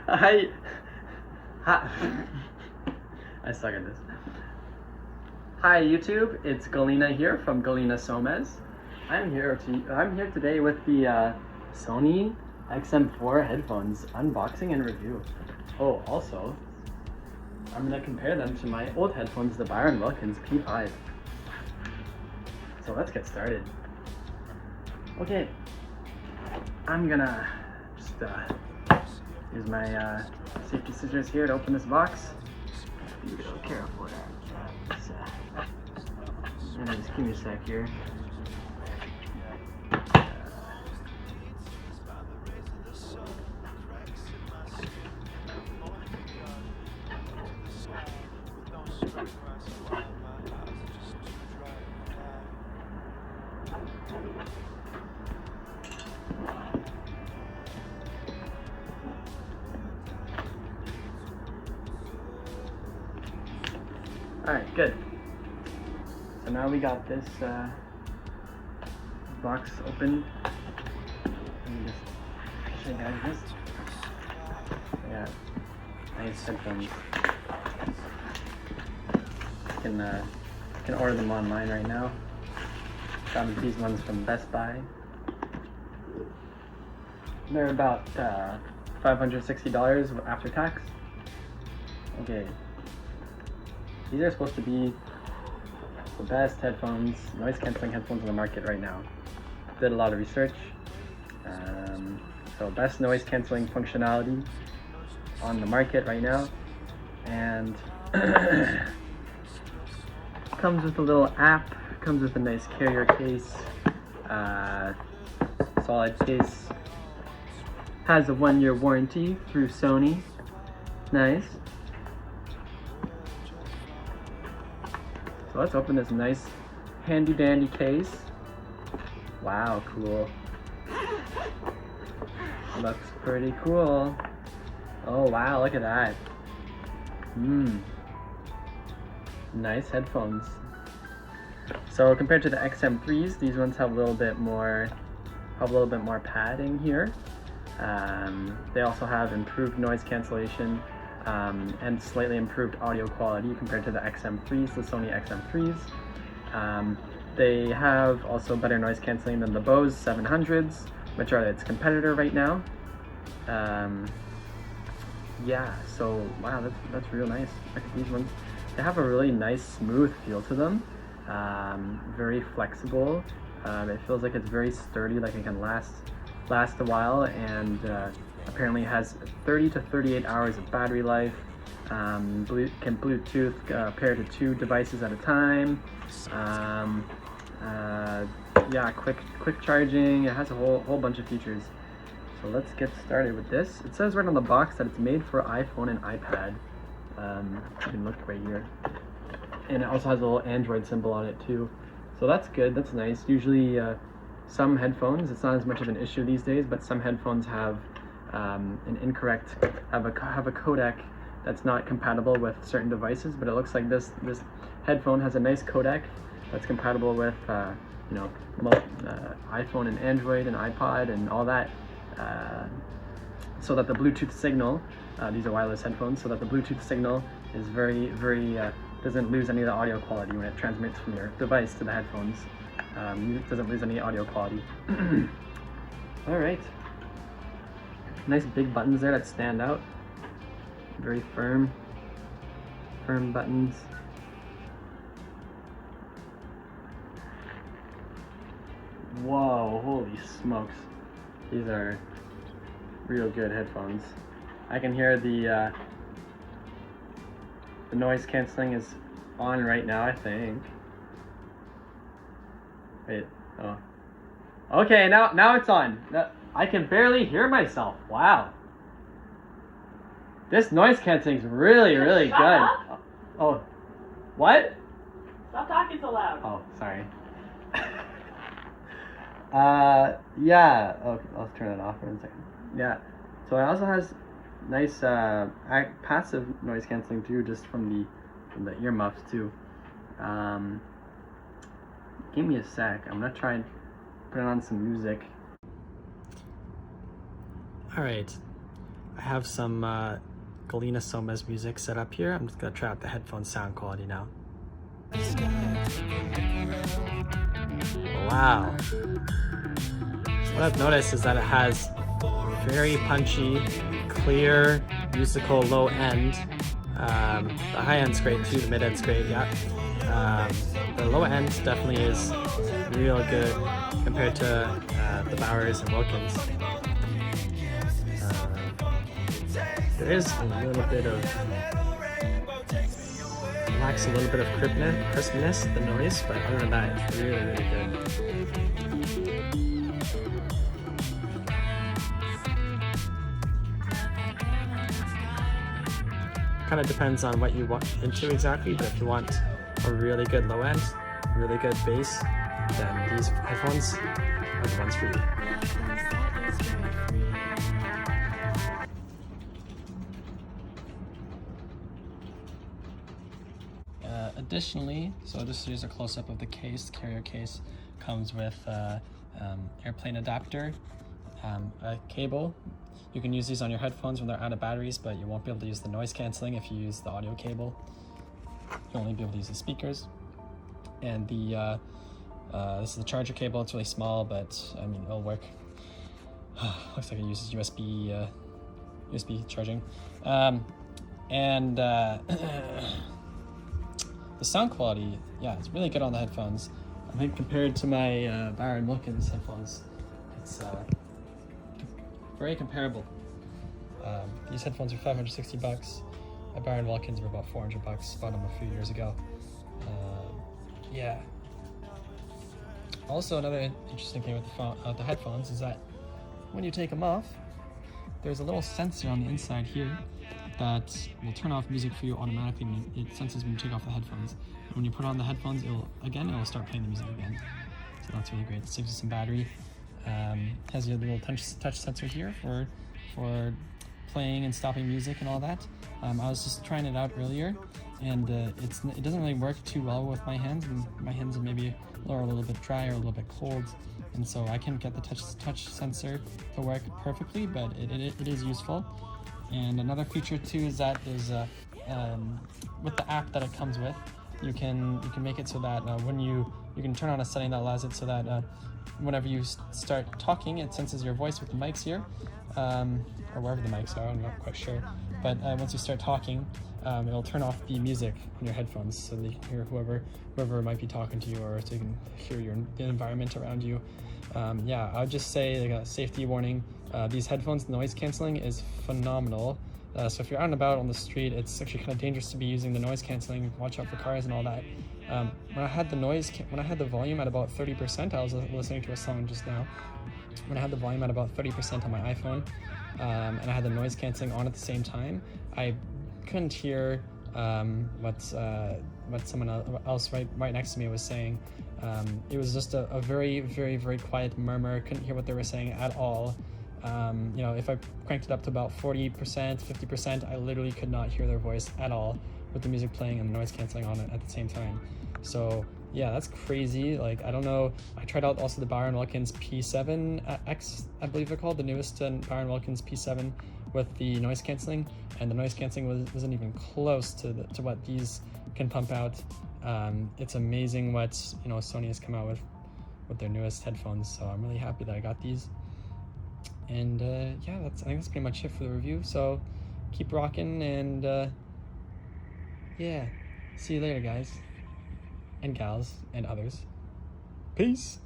Hi. Hi. I suck at this. Hi YouTube, it's Gelena here from Gelena Somez. I'm here today with the Sony XM4 headphones unboxing and review. Oh, also, I'm gonna compare them to my old headphones, the Byron Wilkins P5. So let's get started. Okay, I'm gonna just use my safety scissors here to open this box. Be real careful with that. Just give me a sec here. Alright, good. So now we got this box open. Let me just show you guys this. Yeah, nice headphones. You can order them online right now. Got these ones from Best Buy. They're about $560 after tax. Okay. These are supposed to be the best headphones, noise cancelling headphones on the market right now. Did a lot of research. So best noise cancelling functionality on the market right now. And comes with a little app, comes with a nice carrier case, solid case. Has a 1-year warranty through Sony. Nice. So let's open this nice handy dandy case. Wow, cool. Looks pretty cool. Oh wow, look at that. Nice headphones. So compared to the XM3s, these ones have a little bit more padding here. They also have improved noise cancellation and slightly improved audio quality compared to the XM3s, the Sony XM3s. They have also better noise cancelling than the Bose 700s, which are its competitor right now. Yeah, so wow, that's real nice. Look at these ones. They have a really nice smooth feel to them. Very flexible. It feels like it's very sturdy, like it can last a while, and apparently has 30 to 38 hours of battery life. Can Bluetooth pair to 2 devices at a time. Yeah, quick charging. It has a whole bunch of features. So let's get started with this. It says right on the box that it's made for iPhone and iPad. You can look right here. And it also has a little Android symbol on it too. So that's good, that's nice. Usually some headphones, it's not as much of an issue these days, but some headphones have a codec that's not compatible with certain devices, but it looks like this headphone has a nice codec that's compatible with iPhone and Android and iPod and all that, so that the Bluetooth signal, these are wireless headphones, so that the Bluetooth signal is very doesn't lose any of the audio quality when it transmits from your device to the headphones. It doesn't lose any audio quality. Alright. Nice big buttons there that stand out. Very firm buttons. Whoa, holy smokes. These are real good headphones. I can hear the noise cancelling is on right now, I think. Wait, oh. Okay, now it's on. I can barely hear myself. Wow. This noise cancelling is really good. Up. Oh, what? Stop talking so loud. Oh, sorry. Yeah. Okay, I'll turn it off for a second. Yeah. So it also has nice passive noise cancelling too, just from the earmuffs too. Give me a sec. I'm gonna try and put on some music. All right. I have some Gelena Somez music set up here. I'm just gonna try out the headphone sound quality now. Wow. What I've noticed is that it has very punchy, clear, musical low end. The high end's great too, the mid end's great, yeah. The low end definitely is real good compared to the Bowers and Wilkins. There is a little bit of, lacks a little bit of crispness, the noise, but other than that, it's really, really good. Kind of depends on what you want into exactly, but if you want a really good low end, really good bass, then these headphones are the ones for you. Additionally, so just here's a close-up of the case. The carrier case comes with airplane adapter, a cable. You can use these on your headphones when they're out of batteries, but you won't be able to use the noise canceling if you use the audio cable. You'll only be able to use the speakers. And the this is the charger cable. It's really small, but I mean it'll work. Looks like it uses USB charging. The sound quality, yeah, it's really good on the headphones. I think compared to my Bowers & Wilkins headphones, it's very comparable. These headphones are $560. My Bowers & Wilkins were about $400. Bought them a few years ago. Yeah. Also, another interesting thing with the headphones is that when you take them off, there's a little sensor on the inside here that will turn off music for you automatically. It senses when you take off the headphones. And when you put on the headphones, it will start playing the music again. So that's really great. It saves you some battery. Has your little touch sensor here for playing and stopping music and all that. I was just trying it out earlier, and it doesn't really work too well with my hands. And my hands are maybe a little bit dry or a little bit cold, and so I can't get the touch sensor to work perfectly, but it is useful. And another feature too is that with the app that it comes with, you can make it so that when you can turn on a setting that allows it so that whenever you start talking, it senses your voice with the mics here, or wherever the mics are, I'm not quite sure. But once you start talking, it'll turn off the music on your headphones so that you can hear whoever might be talking to you, or so you can hear the environment around you. Yeah, I would just say, like a safety warning, these headphones, noise canceling is phenomenal. So if you're out and about on the street, it's actually kind of dangerous to be using the noise canceling. Watch out for cars and all that. When I had the volume at about 30%, I was listening to a song just now. When I had the volume at about 30% on my iPhone, and I had the noise canceling on at the same time, I couldn't hear what someone else right next to me was saying. It was just a very, very, very quiet murmur. Couldn't hear what they were saying at all. You know, if I cranked it up to about 40%, 50%, I literally could not hear their voice at all with the music playing and the noise canceling on it at the same time. So yeah, that's crazy. Like, I don't know. I tried out also the Bowers & Wilkins P7X, I believe they're called, the newest Bowers & Wilkins P7 with the noise canceling, and the noise canceling wasn't even close to what these can pump out. It's amazing what Sony has come out with their newest headphones. So I'm really happy that I got these. And yeah, I think that's pretty much it for the review. So keep rocking, and yeah, see you later, guys and gals and others. Peace.